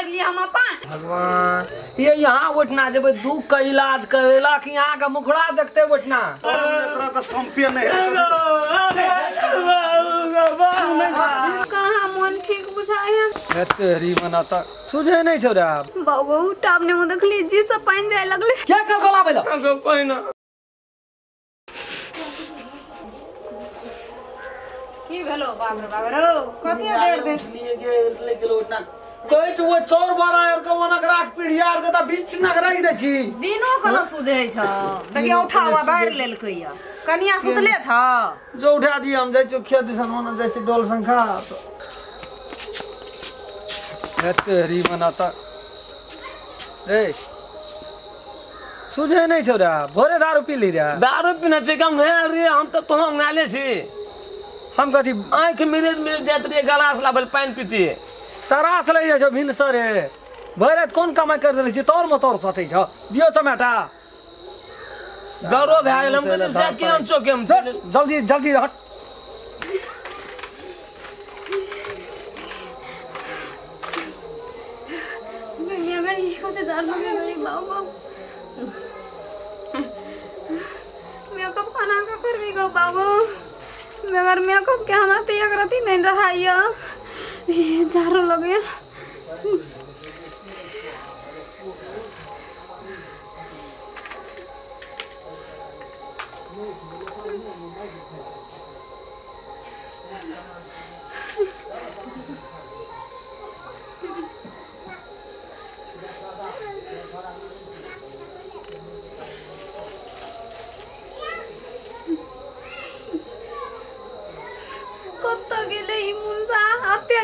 कर लिए हम अपन। भगवान ये यहाँ उठना जब दुख का इलाज करेला कि यहाँ का मुखड़ा देखते उठना कहाँ मन ठीक बुझाया तेरी मनाता सुझे नहीं छोड़ा बाबू टाप ने मुँह देखली जी सब पानी जाए लगले क्या कर गला बेला कोई ना की भेलो बाप रे बाप रो कते देर दे लिए के लेके उठना कोई तो वो चोर बारा और को मना करा पीढ़िया और का बीच ना कराई दे छी दिनो कोन सुझे छ तके उठावा बाहर लेल कइया कनिया सुतले छ जो उठा दिए हम जाय चोखिया दिसन मन जाय डोल संखा तेरी मनाता ए सुझे नहीं छोड़ा भोरे दारू पी ली रे दारू पीना से कम है रे हम तो तुम नाले छी हम कथी आंख मेरे जात रे गलास लाबल पानी पीती तरास ले जो भिन सर है भरे कौन कमाई कर देले छी तोर म तोर सटै छ दियो टमाटा डरो भए गेल हम से के हम चोके हम जल्दी जल्दी हट मेकअप खाना का कर भी गो बाबू मगर मेकअप के हमरा तो एक रती नहीं रहाइया झारो लगे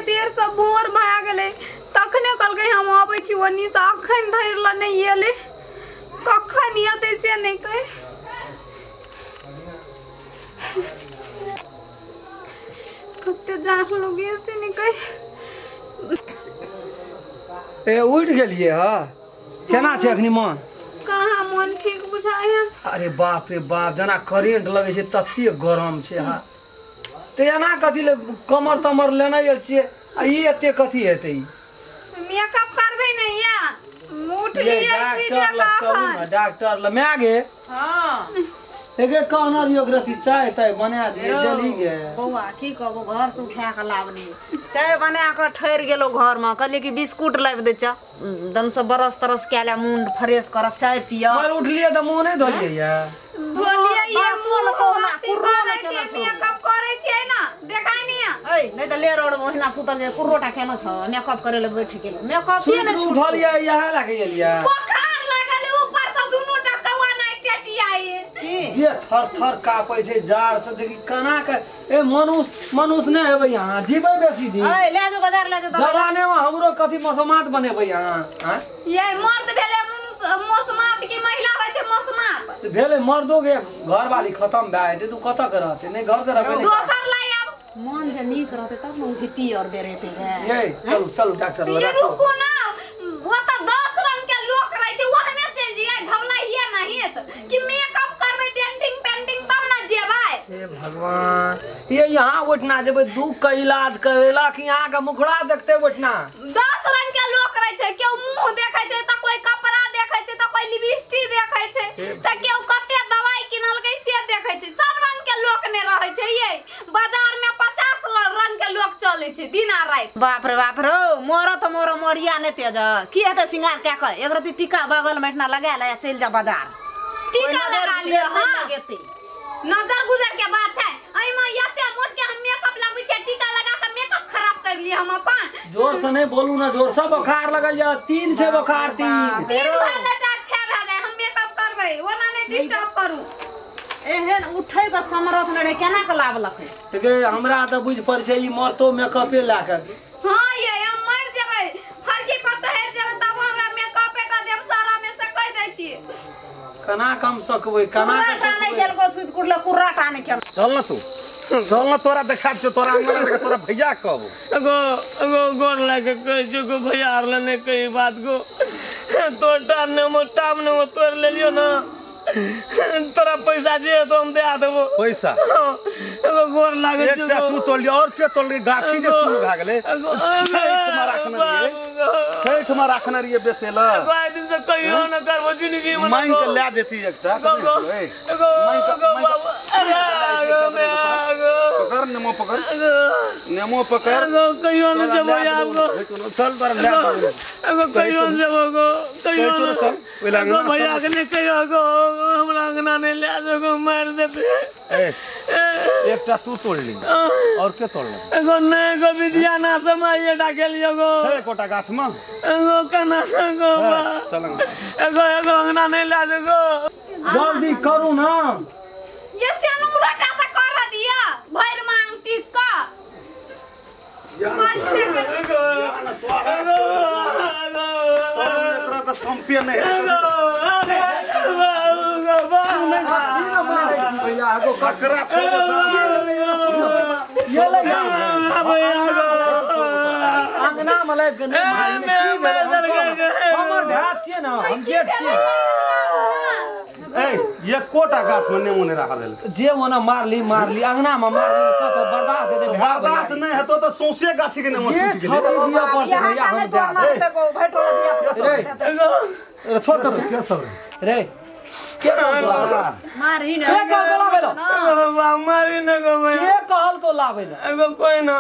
देर से भोर भए गेले तखने कहलकै हम आबै छी ओनी से अखन धरि ल नहीं एले कखन एतै से नहीं कह कते जान लोगे से नहीं कह ए उठ गेलिए ह केना छै अखनी मन कहाँ मन ठीक बुझाया अरे बाप रे बाप जना करेंट लगे छै तत्ते गरम छै हा ते एना कथी ले कमर तमर लेना आयल छियै आ ई एते कथी हेतै मेकअप करबै नहीं या उठ लिए डॉक्टर लग चलू ना डॉक्टर ल मैं गे हां एके कहना रियो ग्रथी चाय ताय बना दे चली गे बौआ की कहबो घर से उठा के लावनी चाय बना के ठहर गेलो घर में कहले कि बिस्कुट लाब दे छ दम से बरस तरस केला मुंड फ्रेश कर चाय पिया मर उठलिए त मुंह नहीं धोलिए या धोलिए ये मुंह कोना कुर्रो ना केना मेकअप करे छै ना देखाइ नहीं ए नहीं त ले रोड महिना सुतल जे कुर्रोटा केना छ मेकअप करे ले बैठ गेल मेकअप ये नहीं उठलिए यहा लागे गेलिया बुखार लागल ऊपर से दुनु टा कौआ नहीं टेटियाए ये थर थर कापै छै जार से देखि कना के ए मनुष्य ने हेबै यहां जीबै बेसी दिन ए ले जो बाजार ले जो जवाने में हमरो कथी मौसमात बनेबै यहां हां ये मर्द भेले मौसमात की महिला होय छै मौसमात भेले मर्दो के घर वाली खत्म भए जेतै तू कत के रहते नहीं घर के रहबे नहीं दोसर लाई अब मन जे नीक रहते तब न उठती और बेरेते है ये चलो चलो डॉक्टर लगा ये रुको ना वो तो 10 रंग के लोग रहे छै वहने चल जिए घबलाइए नहीं त कि मेकअप करबे डेंटिंग पेंटिंग तब ना जेबै हे भगवान ये यहाँ उठना जब दुख का इलाज करेला कि यहाँ का मुखड़ा देखते उठना 10 रंग के लोग रहे छै केओ मुंह देखे छै त कोई कपड़ा देखे छै त कोई लिपस्टिक देखे छै त केओ कते दवाई किनल के से देखे छै सब रंग के लोग ने रहे छै ये बाजार में 50 रंग के लोग चले छै दिन आ रात बाप रे मोरो तो मोरो मोरिया ने तेज की हेते सिंगार क्या कह एक रति टीका बगल में इतना लगा ले चल जा बाजार टीका लगा लियो हां नजर गुजर के बात छै एई में एते मोट के हम मेकअप लगबै छै टीका लगा के मेकअप खराब कर लिए हम अपन जोर से नहीं बोलू ना जोर से बुखार लगल जा 3 से बुखार 3 भए जा 6 भए जाए हम मेकअप करबै ओना नहीं डिस्टर्ब करू एहन उठै के समरथ लड़े केना के लाभ लखे के हमरा त बुझ पर छै ई मरतो मेकअपे ला के हां ये हम मर जेबै फरकी पर चढ़ जेबै तब हमरा मेकअपे का देब सारा में से कह दै छी कना कम सकबै कना के नहीं गेल को सुत कुड़ले कुर्राटा ने के चल ना तू चल ना तोरा देखा छ तोरा अंगना देख तोरा भैया कहबो एगो गोर लागे कह छ को भैया आरले ने कई बात को तो टाम ने मो तोड़ ले लियो ना तोरा पैसा जे तो हम दे देबो पैसा एगो गोर लागे एकटा तू तोड़ लिया और के तोड़ गाछी जे सुन भ गेले छठ में राखना रहिए बेचेला एगो दिन से कहियो न करबो जिंदगी में मांग के ले जेती एकटा एगो पकड़ नेमो पकड़ नेमो पकड़ कहियो न जबो आपको चल पर ले एगो कहियो न जबो गो कहियो चल ओला भैया के ने कहियो गो हमरा अंगना ने ले जागो मार देबे एकटा तू तोड़ ली और के तोड़ ले एगो ने गो विद्या ना समय डाकेलियो गो कोटा गाछ में एगो कना गो चल एगो अंगना ने ले जागो जल्दी करू ना ये सेनुरा का त कर दिया भैर मांग टिक्का संपे नहीं अंगना में लाइब के हमर भात छिए ना हम जेठ छिए ये कोटा गाछ में नेमो ने रखा देल जे ओना मारली अंगना में मारली कत बर्दाश्त हेते बर्दाश्त नहीं हेतो तो सौसे गाछी के नेमो जे छपी दिया पड़ते भैया हम दे छोड़ तो के सब रे के मारी न के कहल को लाबेला मारी न गो के कहल को लाबेला एगो कोई न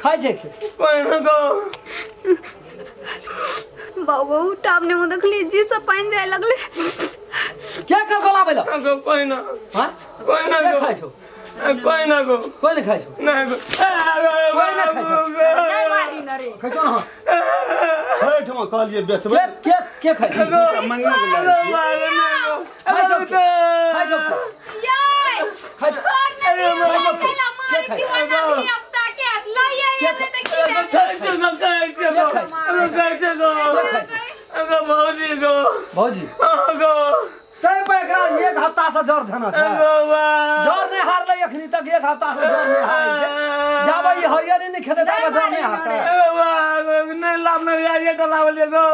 खाइ छै के कोई न गो बाबू टापने में देखली जी सब पानी जाए लगले के कहल को लाबेला एगो कोई न हां कोई न गो खाइ छौ कोई न गो कोई नहीं खाइ छौ नहीं गो कोई नहीं खाइ छौ नहीं मारी न रे खाइ छौ ना छठ में कहलिए बेचबे के खाइ छौ मंगनी के लागी खाइ छौ खाइ छौ ये खाइ छोड़ ने अकेला मारी दीवाना की हफ्ता के लइए ये त की भौजी तै पे एकरा एक हफ्ता से जर धना छै जर नहीं हारले एखनी तक एक हफ्ता से जर नहीं हारै छै जाबे ई हरियर नहीं खेते तब जर नहीं हारते नहीं लाभ नहीं ये तो लावले गो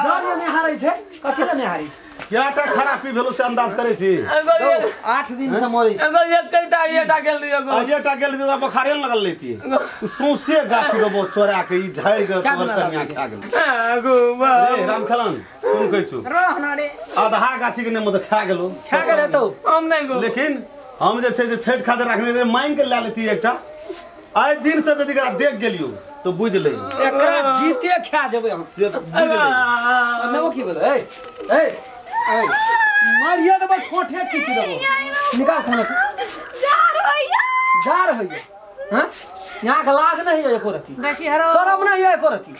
जर नहीं हारै छै कथि ले नहीं हारै छै याटा खराबी भेलो से अंदाज करे छी 8 दिन से मरै छै एगो एकटा येटा गेल दियो गो येटा गेल दियो बुखारे लगल लेती सौसे गाछी गो चोरा के ई झाड़ के तोर कन्या खा गेल एगो रे रामखलन सुन कहै छु रह न रे आधा गाछी के ने मत खा गेलो खा गेल तो हम नहीं गो लेकिन हम जे छै जे छठ खातिर रखने रे मांग के ले लेती एकटा आइ दिन से यदि एकरा देख गेलियो तो बुझ ले एकरा जीते खा जेबै हम से बुझ ले नेबो की भेल ए ए मारिया दे बस ठोठे किछि देबो निकाल खाना जार होइए हां यहां का लाज नहीं है एको रती देखी हरो शर्म नहीं है एको रती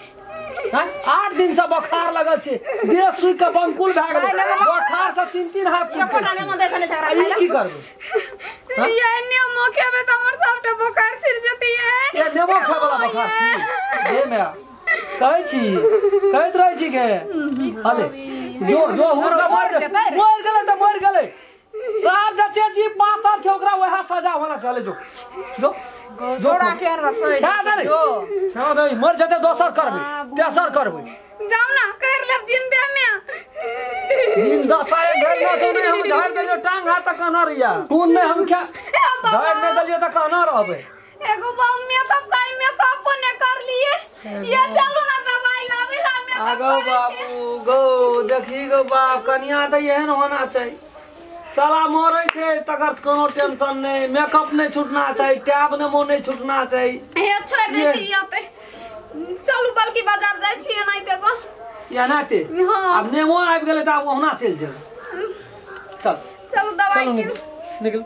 हां 8 दिन से बुखार लगल छै देह सुई के बंकुल भ गेल बुखार से 3-3 हाथ एकोटा ने मन देखने छरा खाइला की करबो ये ने मोखे में त हमर सबटा बुखार छिड़ जती है ये नेबो खाय वाला बुखार छी हे मैं कहै छी कहैत रहै छी के हले जो हुरका मर गेलै सार जते जी पातर छै ओकरा वह सजा होना चले जो जोड़ा के रसोई जो दे मर जते दोसर करबे तेसर करबे जाम ना कर लेब जिंदे में दिन दसाए गइल न छै हम झाड़ देलियो टांग हाथ तक न रिया कोन ने हम क्या झाड़ ने देलियो त कहना रहबे एगो बाऊ मेकअप काई मेकअप ने कर लिए ये चलू ना दवाई लावे ला मेकअप आगो बाबू गो देखी गो बाप कन्या त एहन होना चाहिए साला मरै छै तकर कोनो टेंशन नहीं मेकअप नहीं छूटना चाहिए टैब ने मो नहीं छूटना चाहिए ए छोड़ दे छी आते चलू बल्कि बाजार जाय छी नहीं ते को या नाते हां अब नेमो आबि गेलै त अब ओहना चल जेबै चल चलू दवाई निकल